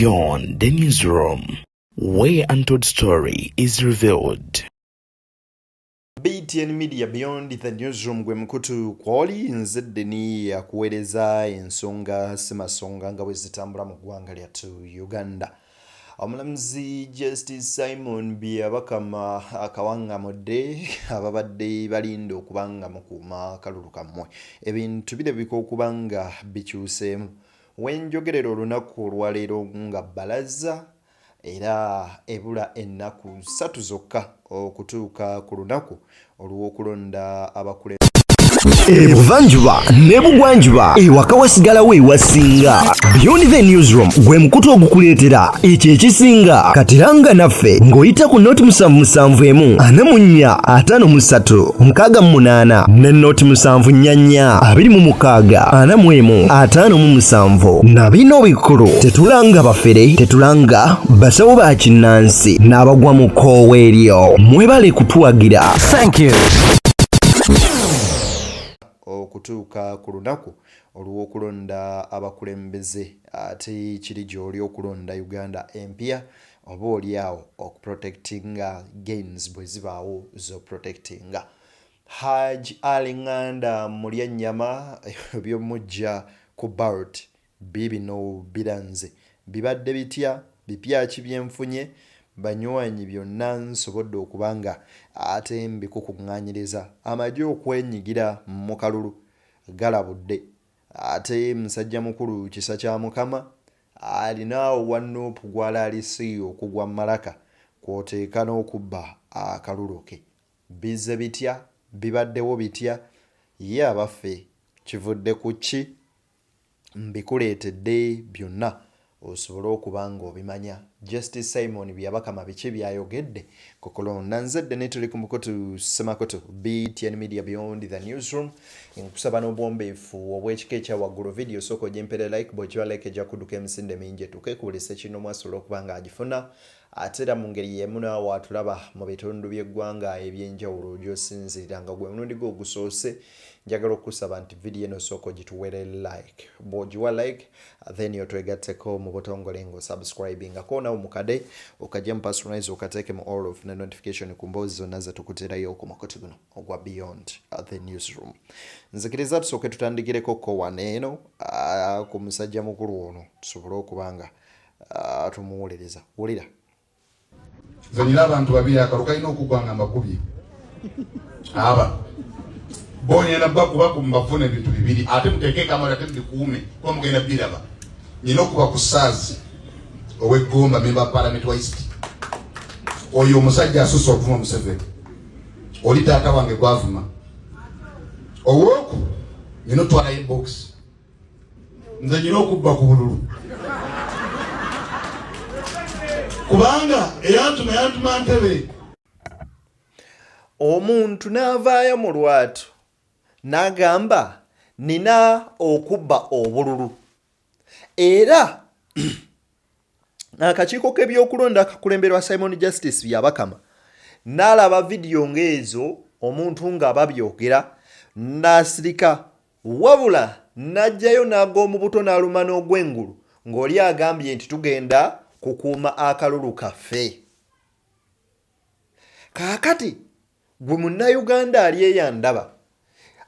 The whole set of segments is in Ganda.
Beyond the newsroom, where untold story is revealed. BTN Media Beyond the newsroom gwe mkutu kwoli nzeddeni ya kuweereza ensonga simasonga nga bwe zitambula mu ggwanga lyattu Uganda. Omulamuzi Justice Simon Byabakama Ekawangamudde ababadde balinda okubanga mukuuma kalulu kammwe ebintu birabika okubanga bikyuseemu wenjogerera olunaku olwaleero nga balaza era ebula ennaku 3 zokka okutuuka ku lunaku olw'okulonda abakulembeze. Ebuvanjuba ne bugwanjuba ewaka wasigalawo ewasinga. Beyond the newsroom gwe mukutu ogukuleetera ekyo ekisinga katiranga naffe ng'oyita ku noti 771 44 53 ne noti 744 26 45 na bino bikulu tetulanga bafere tetulanga basawo ba kinnansi n'abagwa mu kkoowa eryo mwebale kutuwagira. Thank you. Okutuuka ku lunaku olw'okulonda abakulembeze ate kiri gy'oli okulonda Uganda empya oba oliawo okuprotectinga gains bwe zibaawo zoprotectinga. Agatalinda Mulyanyama by'omujja ku Ballot bibino biranze bibadde bitya bipya ki byenfunye banywanyi byonna nsobodde okubanga ate mbikukuŋŋaanyiriza amagye okwenyigira mu kalulu galabudde ate musajja mukulu kisa kya mukama alinaawo wannuupu gwalaalisi okugwa malaka kw'oteeka n'okubba akalulu ke. Bizze bitya bibaddewo bitya ye abaffe kivudde ku ki mbikuleetedde byonna osobole okubanga obimanya. Justice Simon Byabakama biki byayogedde kukulonda nzedde ne tuli ku mukutu semakutu BTN Media Beyond the newsroom nkusaba n'obwombeefu obw'ekika ekya waggulu video soko gyempere like bw'okiba like ejja kudduka emisinde mingi tukeekuulisa kino mwasobola okubanga agifuna ate era mu ngeri y'emu naawe atulaba mu bitundu by'eggwanga eby'enjawulo gy'osinziirira nga gwe mulundi gwo ogusoose njagala okusaba nti video eno soko gituweere like bw'ogiwa like then yotwegatteko mu butongole ng'osubscribingako nawe mukade okajja mu personalize okateeke mu all of ne notification ku mboozi zonna ze tukuterayo ku mukutu guno ogwa Beyond the newsroom. Nzikiriza tusooke tutandikireko ko waneeno ku musajja mukulu ono tusobole okubanga tumuwuliriza. Wulira. Zanira abantu babiri akalu kalina okugwanga amakubye aba bonyena bakuba kumbafune bintu bibiri ate muteeke kamera ate ndikuume kwa mugenda biraba nyina okuba ku saazi ow'eggomba member parliament wa East oyo omusajja asusa okuvuma Museveni oli taata wange gwavuma owoku nyina otwala inbox nze nyina okubba ku bululu kubanga eyantuma ntebe. Omuntu n'avaayo mu lwatu n'agamba nina okubba obululu era akakiiko k'ebyokulonda akakulemberwa Simon Justice Byabakama n'alaba vidiyo ng'ezo omuntu ng'ababyogera n'asirika wabula n'ajjayo n'ag'omu buto n'aluma n'ogw'engulu ng'oli agambye nti tugenda kukuuma akalulu kaffe. Kaakati gwe munnayuganda ali eyandaba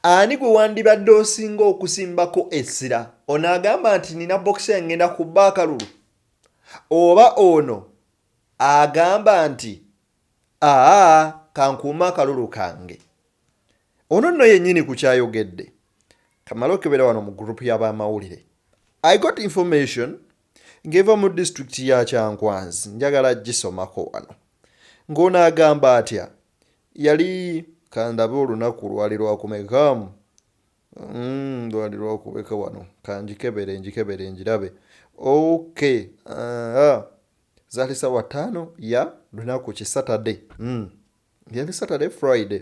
ani gwe wandibadde osinga okusimbako essira onaagamba nti nina bokisi engenda kubba akalulu oba ono agamba nti kankuuma akalulu kange. Ono nno yennyini ku kyayogedde kamala okebera wano mu gurupu y'abamawulire. I got information ngeva mu district ya Kyankwanzi njagala gisomako wano ng'ono agamba atya yali kandabe olunaku lwali lwakumekamu lwali lwakubeka wano kanjikebere njirabe okay zali sawa 5 ya lunaku ki Saturday yali Saturday Friday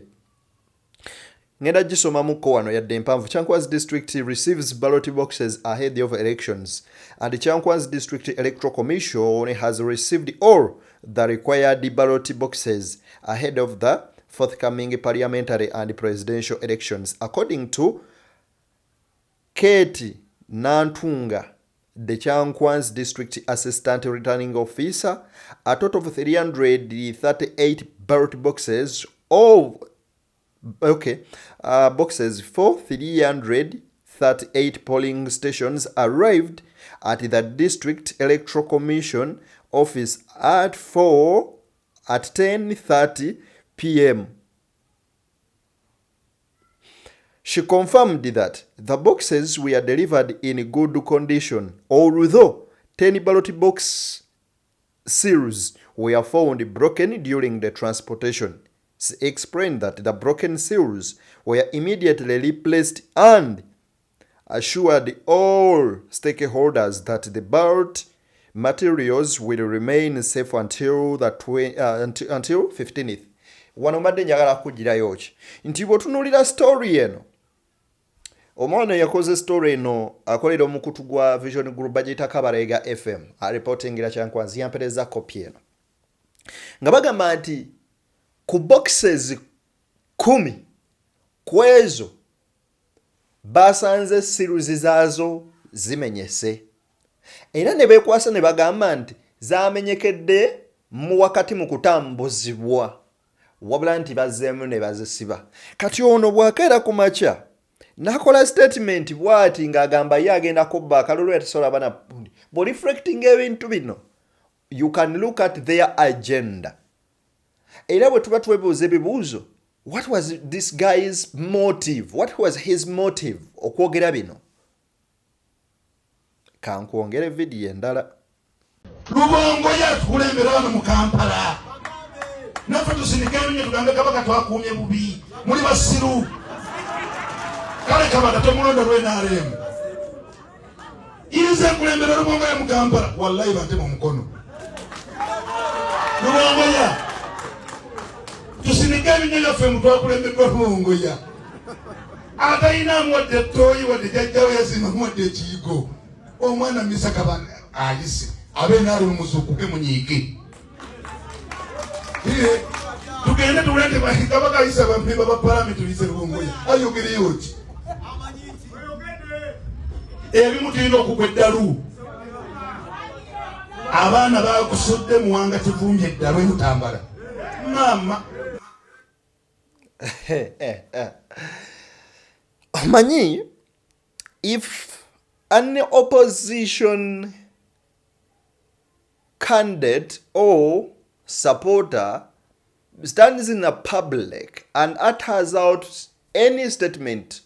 ngenda gisomamuko wano yadde empanvu. Kyankwanzi district receives ballot boxes ahead of elections and the Kyankwanzi district electoral commission has received all the required ballot boxes ahead of the forthcoming parliamentary and presidential elections according to Kate Nantunga the Chankwan's District Assistant Returning Officer, a total of 338 ballot boxes boxes for 338 polling stations arrived at the District Electoral Commission office at 10:30 p.m. She confirmed that the boxes were delivered in good condition, although 10 ballot box seals were found broken during the transportation. She explained that the broken seals were immediately replaced and assured all stakeholders that the ballot materials will remain safe until 15th. Wano mbadde njagala kugirayo ki nti bw'otunuulira story eno, omwana yakoze story eno akolera omukutu gwa Vision Group bagiyita Kabarega FM areportingira Kyankwanzi yampereza copy eno nga bagamba nti ku boxes 10 ku ezo basanze series zaazo zimenyese era ne beekwasa ne bagamba nti zaamenyekedde mu wakati mu kutambuzibwa wabula nti bazzeemu ne bazisiba. Kati ono bw'akeera ku makya nakola statement bw'ati ng'agamba ye agenda kubba akalulu yatasobola bana pundi. Bwe reflecting ebintu bino, you can look at their agenda. Era bwe tuba twebuuza ebibuuzo, what was this guy's motive? What was his motive okwogera bino? Kankwongere video endala. Lubongo yatukulembera wano mu Kampala. Naffe tusinikemu nnyo tugambe Kabaka twakuumye bubi. Muli basiru. Kale Kabaka tomulonda lw'NRM. Yinza nkulembera Lubongo ya mu Kampala. Wallahi bante mu mukono. Lubongo ya. Tusinikemu nnyo yaffe mu twakulemberwa Lubongo ya. Atayina mwodde toyi wadde jjajjawe yazima mwodde ekiyigo. Omwana misa Kabaka ayise. Abe nalo muzukuke munyiike. Ile tugende tulete Kabaka ayise abamemba ba parliament tulise Lubongo ya. Ayogere yoti. Ebimu tulina okugweddalu. Abaana bakusudde muwanga kivumbye eddalu emutambala. Mama. Manyi, if an opposition candidate or supporter stands in a public and utters out any statement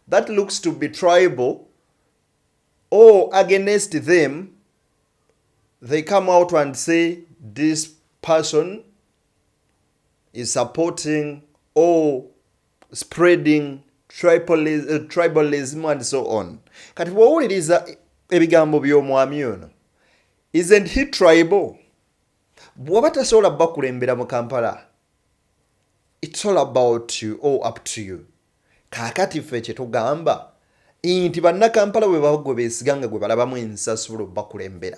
that looks to be tribal or against them, they come out and say this person is supporting or spreading tribalism and so on. Kati bw'owuliriza ebigambo by'omwami ono, isn't he tribal? Bw'oba tasobola bakulembera mu Kampala, it's all about you or up to you. Kaakati ffe kye tugamba nti bannakampala bwe bagwe beesiganga gwe balabamu ensasula bakulembera,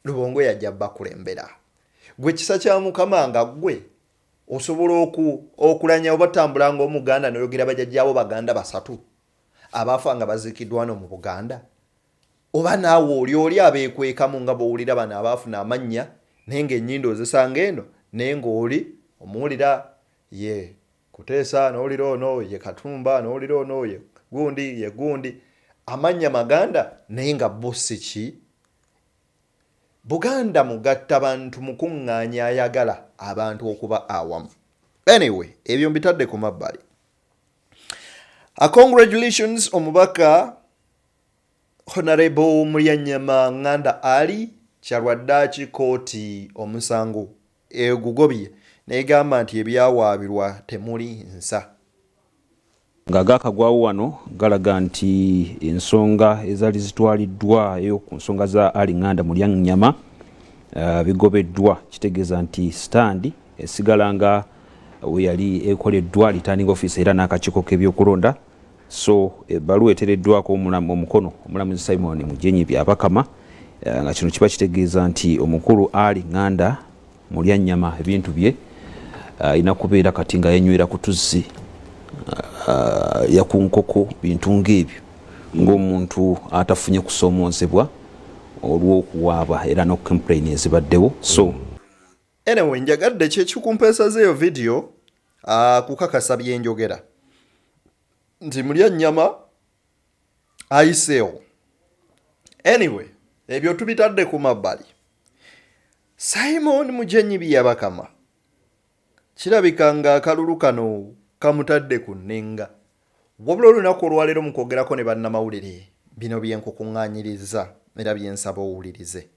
Lubongo yajja bakulembera. Gwe kisa kya Mukama nga gwe osobola okulanya obatambula ng'Omuganda n'oyogera bajjajjaabo Baganda basatu abaafa nga baziikiddwa wano mu Buganda, oba naawe oli abeekwekamu nga bw'owulira bano abaafuna amannya naye ng'ennyindo ozisanga eno naye ng'oli omuwulira ye Kuteesa n'owulira ono ye Katumba n'owulira ono ye Gundi amannya Maganda naye nga bo si ki. Buganda mugatta bantu mukuŋŋaanya ayagala abantu okuba awamu. Anyway, ebyo mbitadde ku mabbali. Congratulations omubaka Honorable Mulyanyama Nganda Ali kyalwaddaaki kooti omusango egugobye n'egamba nti ebyawaabirwa temuli nsa. Nga gaakagwawo wano galaga nti ensonga ezaali zitwaliddwayo ku nsonga za Ali Nganda Mulyanyama bigobeddwa, kitegeeza nti stand esigala nga we yali ekoleddwa returning office era n'akakiiko k'ebyokulonda. So ebbaluwa eteereddwako omukono omulamuzi Simon Mujenyi Byabakama nga kino kiba kitegeeza nti omukulu Ali Nganda Mulyanyama ebintu bye alina kubeera kati nga yenywera ku tuzzi ya ku nkoko bintu ng'ebyo ng'omuntu atafunye kusoomoozebwa olw'okuwaaba era n'okucomplain ezibaddewo. So anyway, njagadde kyekikumpeesazeeyo video kukakasa byenjogera nti Mulyanyama ayiseewo. Anyway, ebyo tubitadde ku mabbali. Simon Mujenyi Byabakama kirabika nga akalulu kano kamutadde ku Ninga. Wabula olunaku olwaleero mu kwogerako ne bannamawulire bino byenkukuŋŋaanyiriza era byensaba owulirize.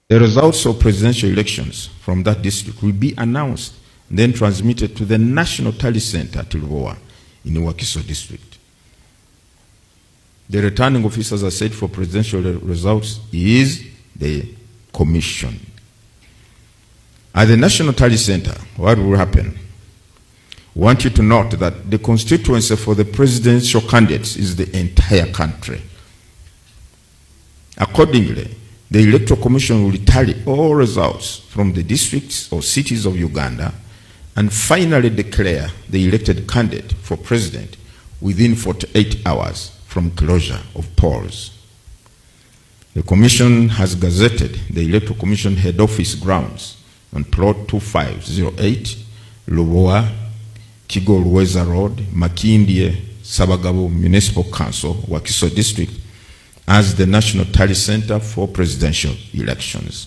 The results of presidential elections from that district will be announced and then transmitted to the National Tally Center at Lubowa in Wakiso district. The returning officers are said for presidential results is the commission. At the National Tally Center, what will happen? I want you to note that the constituency for the presidential candidates is the entire country. Accordingly, the Electoral Commission will tally all results from the districts or cities of Uganda and finally declare the elected candidate for president within 48 hours from closure of polls. The Commission has gazetted the Electoral Commission head office grounds on plot 2508, Lubowa, Kigo Luweza Road, Makindye, Sabagabo Municipal Council, Wakiso District, as the National Tally Center for presidential elections.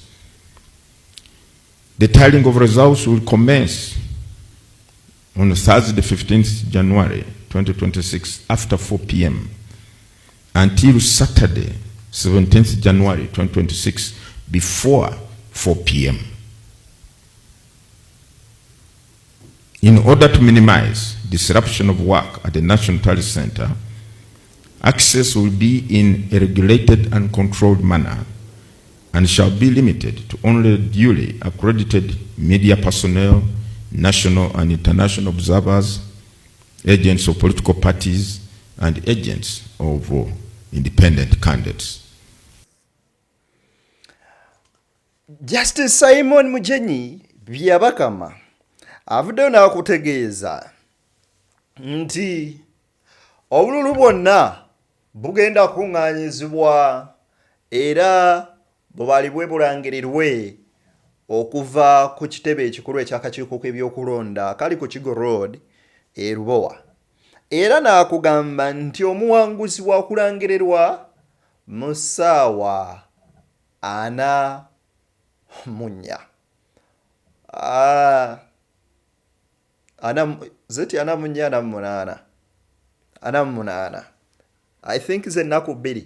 The tallying of results will commence on Thursday, 15th January 2026 after 4 p.m. until Saturday, 17th January 2026 before 4 p.m. In order to minimize disruption of work at the National Tally Center, access will be in a regulated and controlled manner and shall be limited to only duly accredited media personnel, national and international observers, agents of political parties, and agents of independent candidates. Justice Simon Mujenyi Byabakama avuddeyo n'akutegeeza nti obululu bwonna bugenda kuŋŋaanyizibwa era bubalibwe bulangirirwe okuva ku kitebe ekikulu eky'akakiiko k'ebyokulonda akali ku Kigo Road e Lubowa. Era n'akugamba nti omuwanguzi wa kulangirirwa mu ssaawa 4 48. I think it's ennaku 2.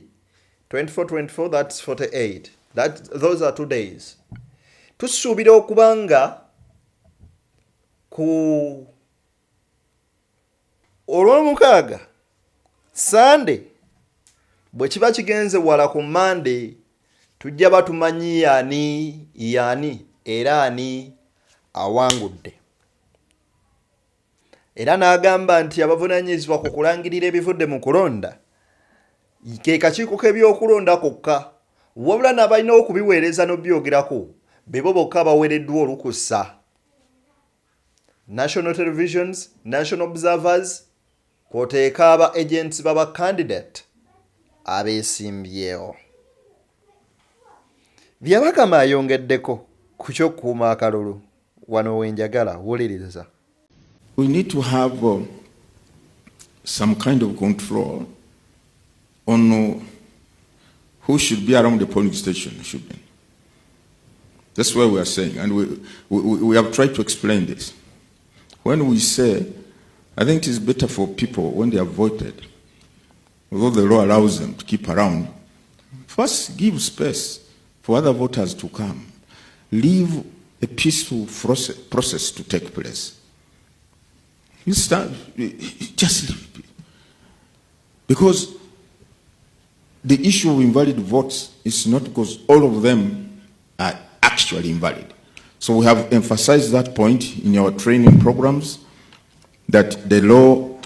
24, that's 48. Those are 2 days. Tusuubira okubanga ku olw'omukaaga Sunday bwe kiba kigenze wala ku Monday tujja batumanyi yani era ani awangudde. Era n'agamba nti abavunaanyizibwa ku kulangirira ebivudde mu kulonda ke kakiiko k'ebyokulonda kokka, wabula n'abalina okubiweereza n'obyogerako bebo bokka baweereddwa olukusa. National televisions, national observers, kwoteeka aba agents baba candidate abeesimbyewo. Byabakama ayongeddeko ku ky'okukuuma akalulu wano wenjagala wuliriza. We need to have some kind of control on who should be around the polling station. That's what we are saying, and we have tried to explain this. When we say, I think it is better for people when they have voted, although the law allows them to keep around, first give space for other voters to come. Leave a peaceful process to take place. Just leave it. Because the issue of invalid votes is not because all of them are actually invalid. So we have emphasized that point in our training programs, that the law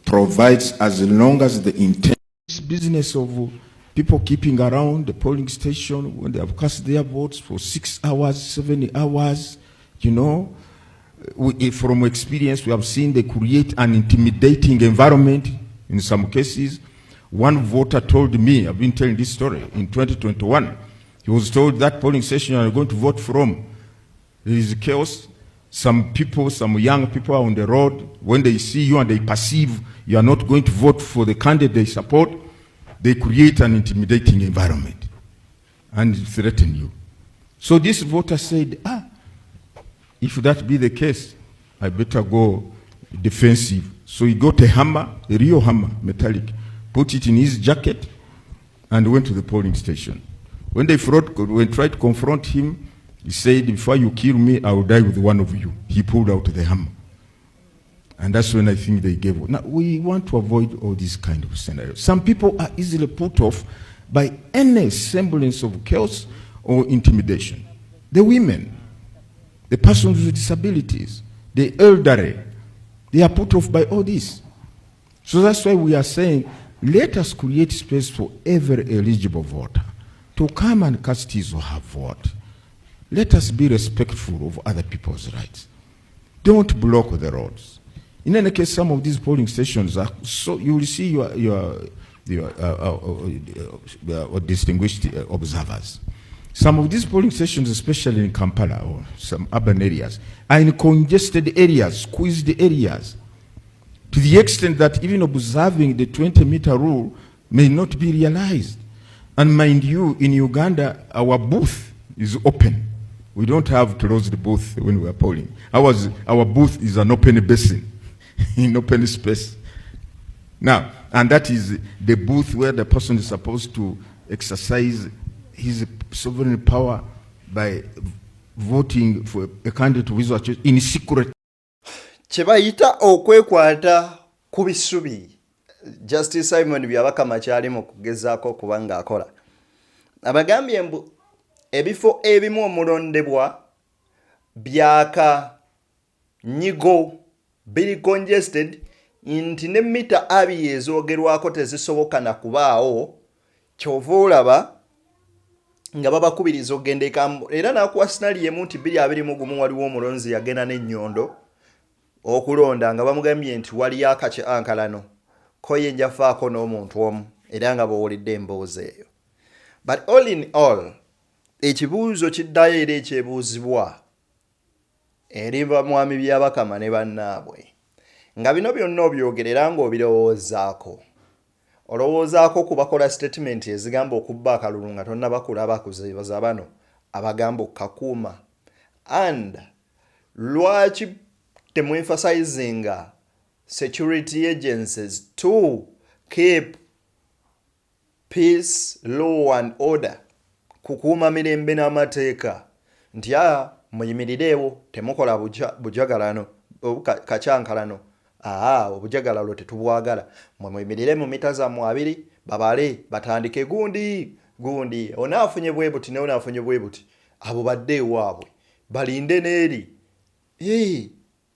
provides as long as the intent. This business of people keeping around the polling station when they have cast their votes for 6 hours, 7 hours, you know, from experience we have seen they create an intimidating environment in some cases. One voter told me, I've been telling this story, in 2021, he was told that polling station you are going to vote from, there is chaos. Some people, some young people are on the road. When they see you and they perceive you are not going to vote for the candidate they support, they create an intimidating environment and threaten you. So this voter said, if that be the case, I better go defensive. So he got a hammer, a real hammer, metallic, put it in his jacket, and went to the polling station. When they tried to confront him, he said, before you kill me, I will die with one of you. He pulled out the hammer. And that's when I think they gave up. Now, we want to avoid all these kind of scenarios. Some people are easily put off by any semblance of chaos or intimidation. The women, the persons with disabilities, the elderly, they are put off by all this. So that's why we are saying, let us create space for every eligible voter to come and cast his or her vote. Let us be respectful of other people's rights. Don't block the roads. In any case, some of these polling stations are so, you will see your distinguished observers. Some of these polling stations, especially in Kampala or some urban areas, are in congested areas, squeezed areas, to the extent that even observing the 20-meter rule may not be realized. And mind you, in Uganda, our booth is open. We don't have closed booth when we are polling. Our booth is an open basin, in open space. Now, and that is the booth where the person is supposed to exercise his sovereign power by voting for a candidate who is in secret. Chebayita okwekwata ku bisubi. Justice Simon Byabakama kyali mu kugezaako kubanga akola. Abagambye mbu ebifo ebimu omulondebwa byaka nyigo biri congested nti ne mita abiri ezoogerwako tezisoboka na kubaawo kyova olaba nga babakubiriza ogenda ekambu. Era n'akuwa sinali yemu nti 2021 waliwo omulonzi yagenda n'ennyondo okulonda nga bamugambye nti waliyo akaankalano ko ye njafaako n'omuntu omu era nga bawulidde emboozi eyo. But all in all, ekibuuzo kiddayo era ekyebuuzibwa eri bamwami Byabakama ne bannaabwe nga bino byonna obyogerera ng'obirowoozaako. Olowoozaako ku bakola statement ezigamba okubba akalulu nga tonnabakulaba kuzibaza bano abagamba okukakuuma. And lwaki temuemphasizing security agencies to keep peace, law and order, kukuuma mirembe n'amateeka, nti muyimirireewo temukola bujagalano kacyankalano. Obujagalalo tetubwagala. Muyimirire mu mita zammwe 2 babale batandike gundi onaafunye bwe buti ne onaafunye bwe buti abo badde ewaabwe balinde n'eri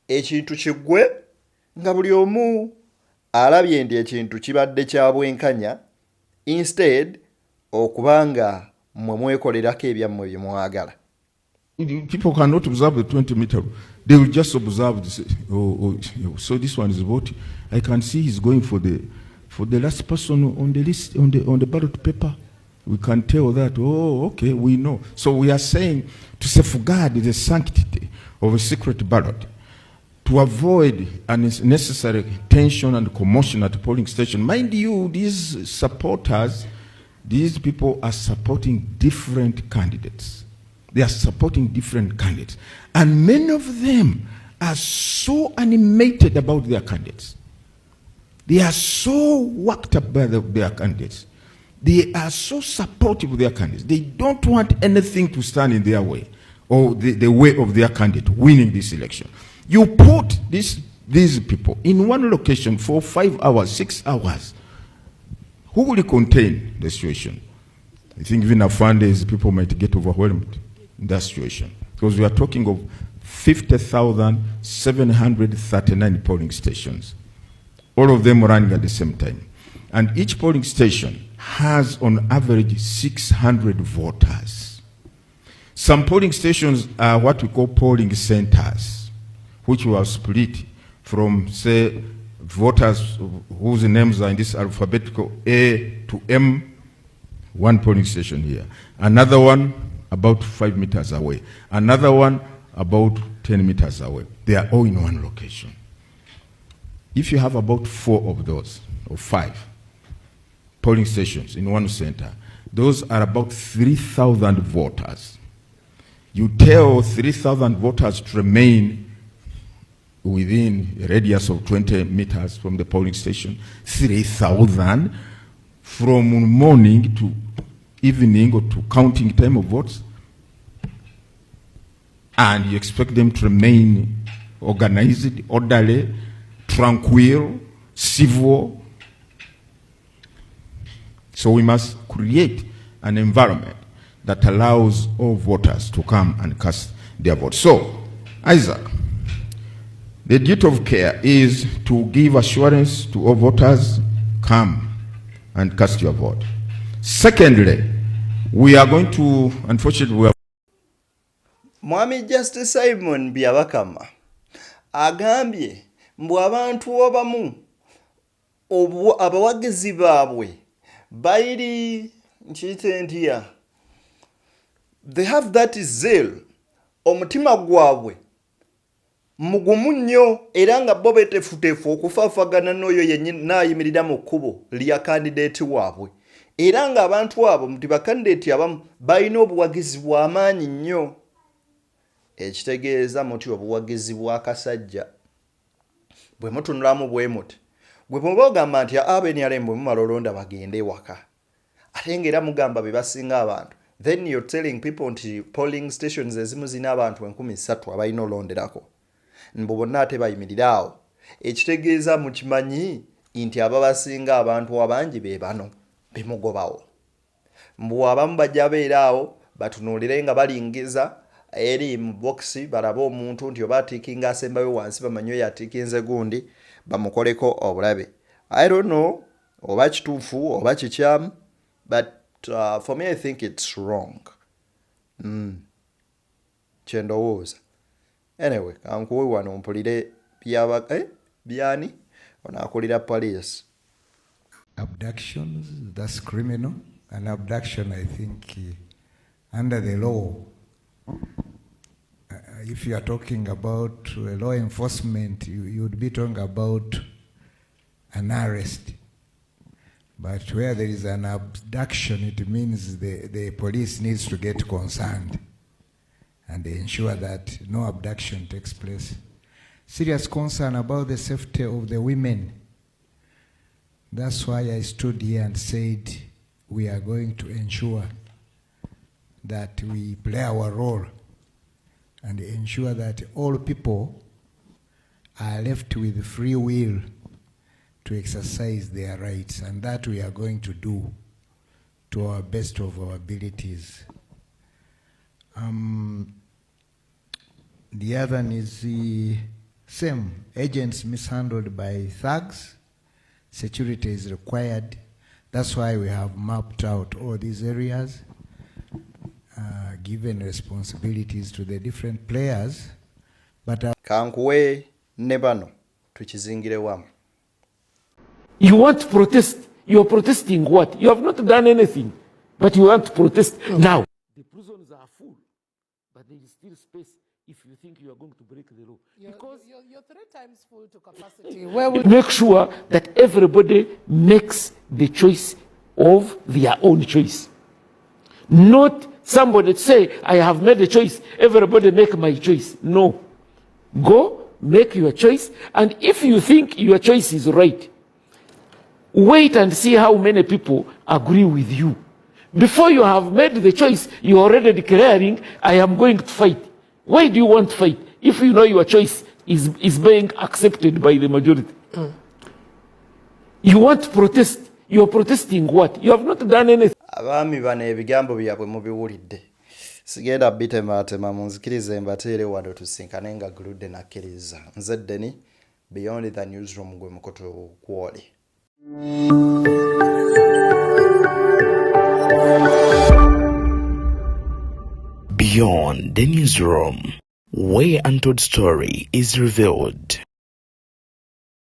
ekintu kiggwe nga buli omu alabye ndi ekintu kibadde kya bwenkanya instead okubanga mwe mwekolerako ebyammwe bye mwagala. People cannot observe the 20-meter. They will just observe this. So this one is voting. I can see he's going for the last person on the list on the ballot paper. We can tell that. Oh, okay, we know. So we are saying to safeguard the sanctity of a secret ballot, to avoid unnecessary tension and commotion at the polling station. Mind you, these supporters, these people are supporting different candidates. They are supporting different candidates. And many of them are so animated about their candidates. They are so worked up by their candidates. They are so supportive of their candidates. They don't want anything to stand in their way or the way of their candidate winning this election. You put these people in one location for 5 hours, 6 hours. Who will contain the situation? I think even our funders, people might get overwhelmed in that situation. Because we are talking of 50,739 polling stations, all of them running at the same time. And each polling station has on average 600 voters. Some polling stations are what we call polling centers, which were split from, say, voters whose names are in this alphabetical A to M, one polling station here. Another one about 5 meters away. Another one about 10 meters away. They are all in one location. If you have about 4 of those, or 5 polling stations in one center, those are about 3,000 voters. You tell 3,000 voters to remain within a radius of 20 meters from the polling station, 3,000 from morning to evening or to counting time of votes, and you expect them to remain organized, orderly, tranquil, civil. So we must create an environment that allows all voters to come and cast their vote. So, Isaac, the duty of care is to give assurance to all voters, come and cast your vote. Secondly, we are going to, unfortunately, Mwami Justice Simon Byabakama agambye mbu abantu abamu abawagizi baabwe bayiri nkiitendiya, they have that zeal, omutima gwabwe mugumu nnyo era nga bo betefutefu okufaafagana n'oyo yennyini n'ayimirira mu kkubo lya kandideeti waabwe, era nga abantu abo nti bakandideeti abamu balina obuwagizi bw'amaanyi nnyo. Ekitegeeza muti obuwagizi bw'akasajja bwe mutunulamu bwe muti gwe muba ogamba nti abenyalembe bwe mumala olonda bagende ewaka ate ng'era mugamba be basinga abantu, then you're telling people nti polling stations ezimu zina abantu 3,000 abalina olonderako mbu bonna ate bayimirira awo. Ekitegeeza mukimanyi nti ababasinga abantu abangi be bano bemugobawo, mbu abamu bajja beera awo batunuulire nga balingiza eri mu boxi balabe omuntu nti oba atiikinga asembayo wansi bamanyi oyo atiikinze gundi bamukoleko obulabe. I don't know oba kituufu oba kikyamu, but for me I think it's wrong. Kyendowooza. Anyway, kankuwe wano mpulire byani onaakulira police. Abductions, that's criminal. An abduction, I think, under the law, if you are talking about law enforcement, you would be talking about an arrest. But where there is an abduction, it means the police needs to get concerned and ensure that no abduction takes place. Serious concern about the safety of the women. That's why I stood here and said we are going to ensure that we play our role and ensure that all people are left with free will to exercise their rights, and that we are going to do to our best of our abilities. The other one is the same. Agents mishandled by thugs. Security is required. That's why we have mapped out all these areas, given responsibilities to the different players. But Kankuwe nebano tukizingire wamu. You want to protest. You are protesting what? You have not done anything, but you want to protest now. The prisons are full, but there is still space if you think you are going to break the law. Because you're 3 times full to capacity. Where would make sure that everybody makes the choice of their own choice. Not somebody say, I have made a choice, everybody make my choice. No. Go, make your choice, and if you think your choice is right, wait and see how many people agree with you. Before you have made the choice, you're already declaring, I am going to fight. Why do you want to fight if you know your choice is being accepted by the majority? You want to protest. You are protesting what? You have not done anything. Abaami bano ebigambo byabwe mubiwulidde. Sigenda bitemaatema munzikirize mbateere wano tusinkane nga guludde nakkiriza. Nze Deni, Beyond the Newsroom gwe mukoto kwoli. Beyond the Newsroom, where untold story is revealed.